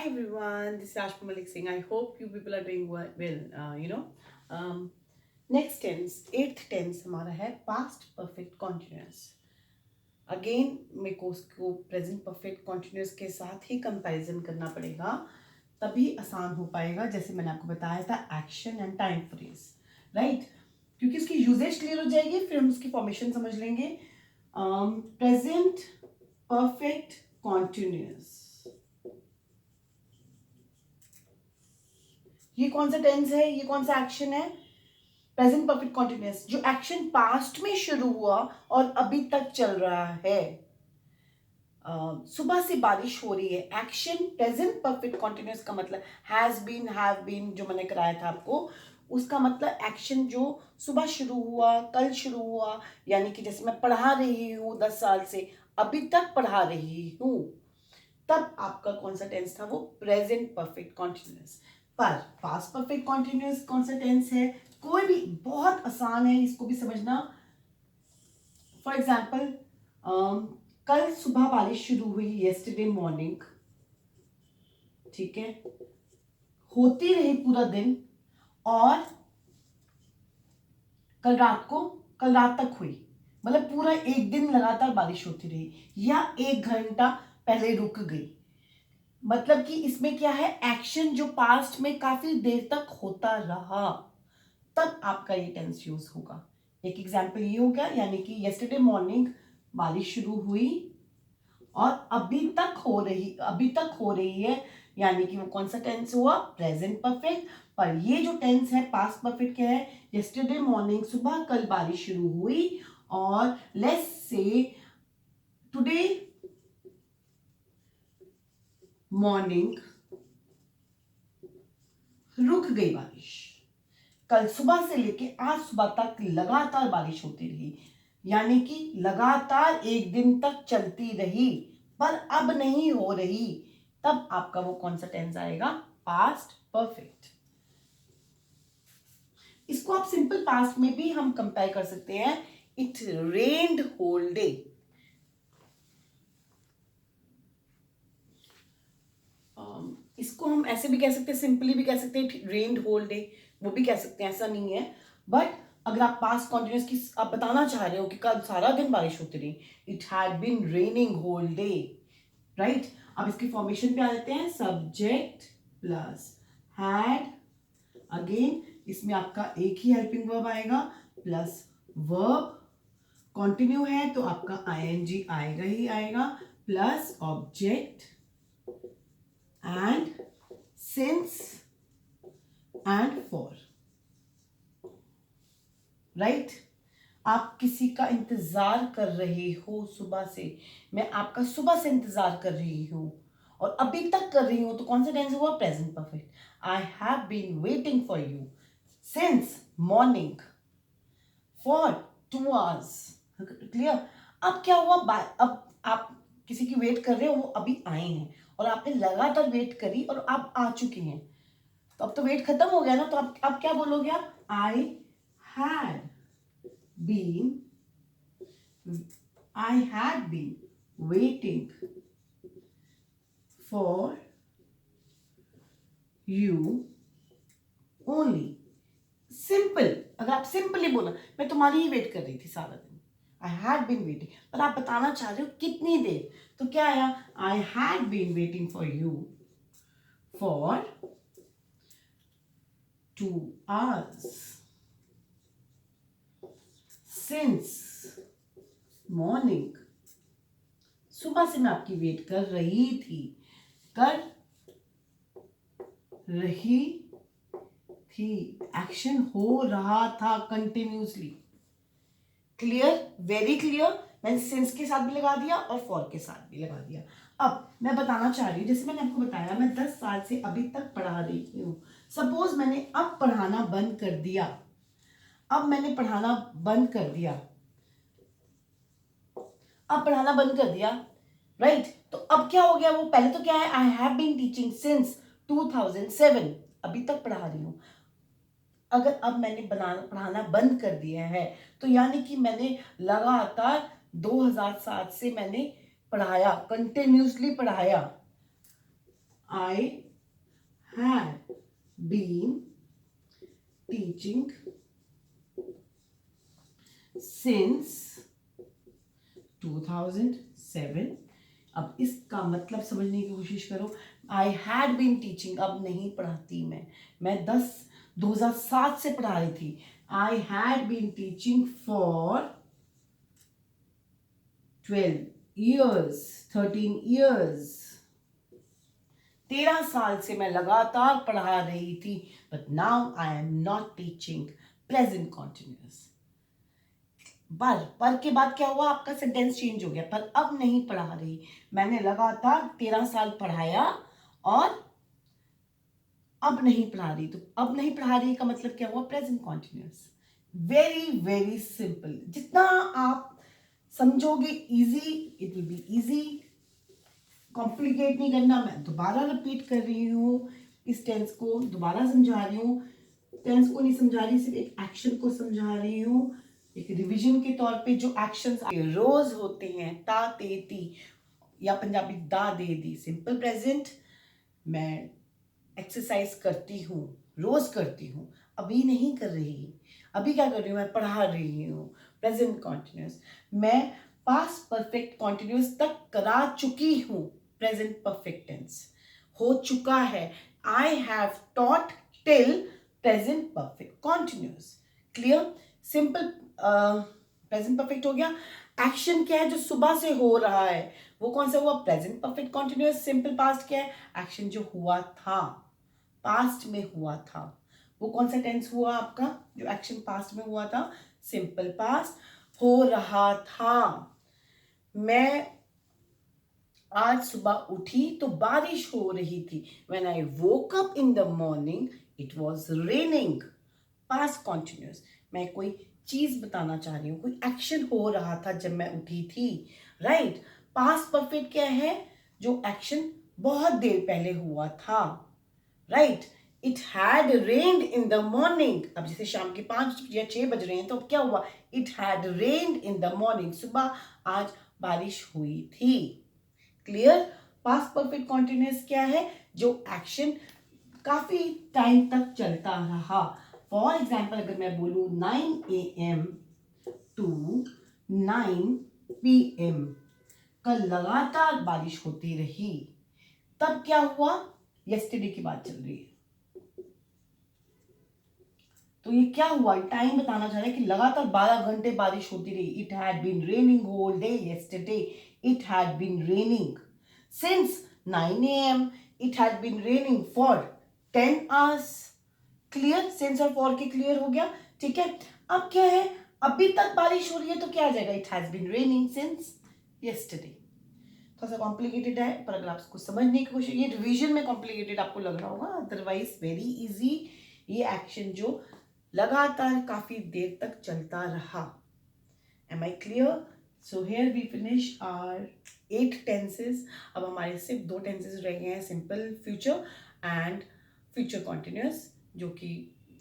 everyone, this is Ashma Malik Singh. I hope you people are doing well. Next tense, eighth tense हमारा है past perfect continuous. Again मेरे को उसको present perfect continuous के साथ ही comparison करना पड़ेगा, तभी आसान हो पाएगा. जैसे मैंने आपको बताया था action and time phrase, right. क्योंकि उसकी यूजेज क्लियर हो जाएगी, फिर हम उसकी फॉर्मेशन समझ लेंगे. प्रेजेंट परफेक्ट कॉन्टिन्यूस, ये कौन सा टेंस है, ये कौन सा एक्शन है? Present perfect continuous. जो एक्शन पास्ट में शुरू हुआ और अभी तक चल रहा है. सुबह से बारिश हो रही है. एक्शन प्रेजेंट परफेक्ट कॉन्टिन्यूअस का मतलब हैज बीन, हैव बीन, जो मैंने कराया था आपको, उसका मतलब एक्शन जो सुबह शुरू हुआ, कल शुरू हुआ, यानी कि जैसे मैं पढ़ा रही हूँ 10 साल से, अभी तक पढ़ा रही हूँ, तब आपका कौन सा टेंस था? वो प्रेजेंट परफेक्ट कॉन्टिन्यूअस. पर पास्ट परफेक्ट कॉन्टिन्यूअस कौन सा टेंस है? कोई भी, बहुत आसान है, इसको भी समझना. फॉर एग्जाम्पल, कल सुबह बारिश शुरू हुई, येस्टरडे मॉर्निंग, ठीक है, होती रही पूरा दिन, और कल रात तक हुई, मतलब पूरा एक दिन लगातार बारिश होती रही, या 1 घंटा पहले रुक गई. मतलब कि इसमें क्या है? एक्शन जो पास्ट में काफी देर तक होता रहा, तब आपका ये टेंस यूज होगा. एक एग्जांपल ये हो गया, यानी कि येस्टरडे मॉर्निंग बारिश शुरू हुई और अभी तक हो रही है, यानी कि वो कौन सा टेंस हुआ? Present perfect. पर ये जो टेंस है पास्ट परफेक्ट क्या है? येस्टरडे मॉर्निंग, सुबह कल बारिश शुरू हुई, और लेट्स से टुडे मॉर्निंग रुक गई बारिश. कल सुबह से लेके आज सुबह तक लगातार बारिश होती रही, यानी कि लगातार एक दिन तक चलती रही, पर अब नहीं हो रही. तब आपका वो कौन सा टेंस आएगा? Past perfect. इसको आप सिंपल पास्ट में भी हम कंपेयर कर सकते हैं. It rained whole day. इसको हम ऐसे भी कह सकते हैं, सिंपली भी कह सकते हैं, रेन्ड होल डे, वो भी कह सकते हैं, ऐसा नहीं है. बट अगर आप पास्ट कॉन्टिन्यूअस की आप बताना चाह रहे हो कि कल सारा दिन बारिश होती रही, it had been raining whole day, right. अब इसकी फॉर्मेशन पे आ जाते हैं. सब्जेक्ट प्लस हैड, अगेन इसमें आपका एक ही हेल्पिंग वर्ब आएगा, प्लस वर्ब. कंटिन्यू है तो आपका आईएनजी आएगा ही आएगा, plus object and since and for, right. आप किसी का इंतजार कर रहे हो सुबह से, मैं आपका सुबह से इंतजार कर रही हूं और अभी तक कर रही हूं, तो कौन सा टेंस हुआ? Present perfect. I have been waiting for you since morning for 2 hours. Clear. अब क्या हुआ? अब आप किसी की वेट कर रहे हो, वो अभी आए हैं, और आपने लगातार वेट करी और आप आ चुके हैं, तो अब तो वेट खत्म हो गया ना. तो आप क्या बोलोगे? आप I had been waiting for you only. Simple. अगर आप सिंपली बोला, मैं तुम्हारी ही वेट कर रही थी सारा दिन, आई हैड बीन वेटिंग, पर आप बताना चाह रहे हो कितनी देर, तो क्या आया? I had been waiting for you for 2 hours since morning. सुबह से मैं आपकी वेट कर रही थी, कर रही थी, एक्शन हो रहा था कंटिन्यूसली. क्लियर? Very clear. मैंने सिंस के साथ भी लगा दिया और फॉर के साथ भी लगा दिया. अब मैं बताना चाह रही हूँ, जैसे मैंने आपको बताया, मैं 10 साल से अभी तक पढ़ा रही हूँ. सपोज मैंने अब पढ़ाना बंद कर दिया, राइट. तो अब क्या हो गया? वो पहले तो क्या है? I have been teaching since 2007, अभी तक पढ़ा रही हूँ. अगर अब मैंने पढ़ाना बंद कर दिया है, तो यानी कि मैंने लगातार 2007 से मैंने पढ़ाया, कंटिन्यूसली पढ़ाया. I had been teaching since 2007. अब इसका मतलब समझने की कोशिश करो. आई हैड बीन टीचिंग, अब नहीं पढ़ाती मैं 2007 से पढ़ा रही थी. I had been teaching for 12 years, 13 years. 13 साल से मैं लगातार पढ़ा रही थी. But now I am not teaching. Present continuous. पर के बाद क्या हुआ, आपका सेंटेंस चेंज हो गया. पर अब नहीं पढ़ा रही. मैंने लगातार 13 साल पढ़ाया और अब नहीं पढ़ा रही. तो अब नहीं पढ़ा रही का मतलब क्या हुआ, present continuous. Very very simple. जितना आप समझोगे easy, it will be easy. Complicate नहीं करना. मैं दोबारा रिपीट कर रही हूँ, इस टेंस को दोबारा समझा रही हूँ. टेंस को नहीं समझा रही, सिर्फ एक एक्शन को समझा रही हूँ. एक रिवीजन के तौर पे जो एक्शंस रोज होते हैं, ता ते ती या पंजाबी दा दे दी, सिंपल प्रेजेंट. मैं एक्सरसाइज करती हूँ, रोज करती हूँ. अभी नहीं कर रही. अभी क्या कर रही हूँ, मैं पढ़ा रही हूँ. Present continuous. मैं पास्ट परफेक्ट कॉन्टिन्यूअस तक करा चुकी हूँ. प्रेजेंट परफेक्ट टेंस हो चुका है. I have taught till present perfect continuous. Clear. Simple present perfect हो गया. एक्शन क्या है जो सुबह से हो रहा है, वो कौन सा हुआ, present perfect continuous. Simple past क्या है, एक्शन जो हुआ था, पास्ट में हुआ था. वो कौन सा टेंस हुआ आपका, जो एक्शन पास्ट में हुआ था, सिंपल पास्ट. हो रहा था. मैं आज सुबह उठी तो बारिश हो रही थी. When I woke up in the morning it was raining. Past continuous. मैं कोई चीज बताना चाह रही हूँ, कोई एक्शन हो रहा था जब मैं उठी थी. राइट. पास्ट परफेक्ट क्या है, जो एक्शन बहुत देर पहले हुआ था. Right. It had rained in the morning. अब जैसे शाम के 5 या 6 बज रहे हैं, तो क्या हुआ, it had rained in the morning. सुबह आज बारिश हुई थी. क्लियर. पास्ट परफेक्ट कॉन्टिन्यूअस क्या है, जो एक्शन काफी टाइम तक चलता रहा. फॉर एग्जाम्पल अगर मैं बोलूं 9 AM टू 9 PM, कल लगातार बारिश होती रही. तब क्या हुआ, यस्टरडे की बात चल रही है. तो ये क्या हुआ, टाइम बताना चाह रहे हैं कि लगातार 12 घंटे बारिश होती रही. It had been raining whole day yesterday. It had been raining since 9 AM. It had been raining for 10 hours. Clear. Since और फॉर के क्लियर हो गया. ठीक है. अब क्या है, अभी तक बारिश हो रही है, तो क्या आ जाएगा, it has been raining since yesterday. थोड़ा सा कॉम्प्लिकेटेड है, पर अगर आप इसको समझने की कोशिश, ये रिवीजन में कॉम्प्लिकेटेड आपको लग रहा होगा, अदरवाइज वेरी इजी. ये एक्शन जो लगातार काफी देर तक चलता रहा. Am I clear. So here we finish our 8 tenses. अब हमारे सिर्फ 2 टेंसेस रह गए हैं, simple future and future continuous, जो कि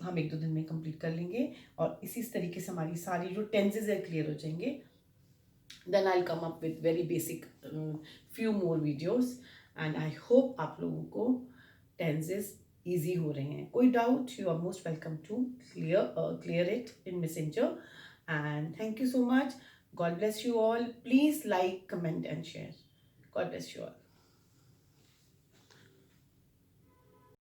हम 1-2 दिन में कंप्लीट कर लेंगे. और इसी तरीके से हमारी सारी जो टेंसेस है क्लियर हो जाएंगे. Then I'll come up with very basic few more videos. And I hope आप लोगों को tenses easy हो रहे हैं. कोई doubt, you are most welcome to clear it in Messenger. And thank you so much. God bless you all. Please like, comment and share. God bless you all.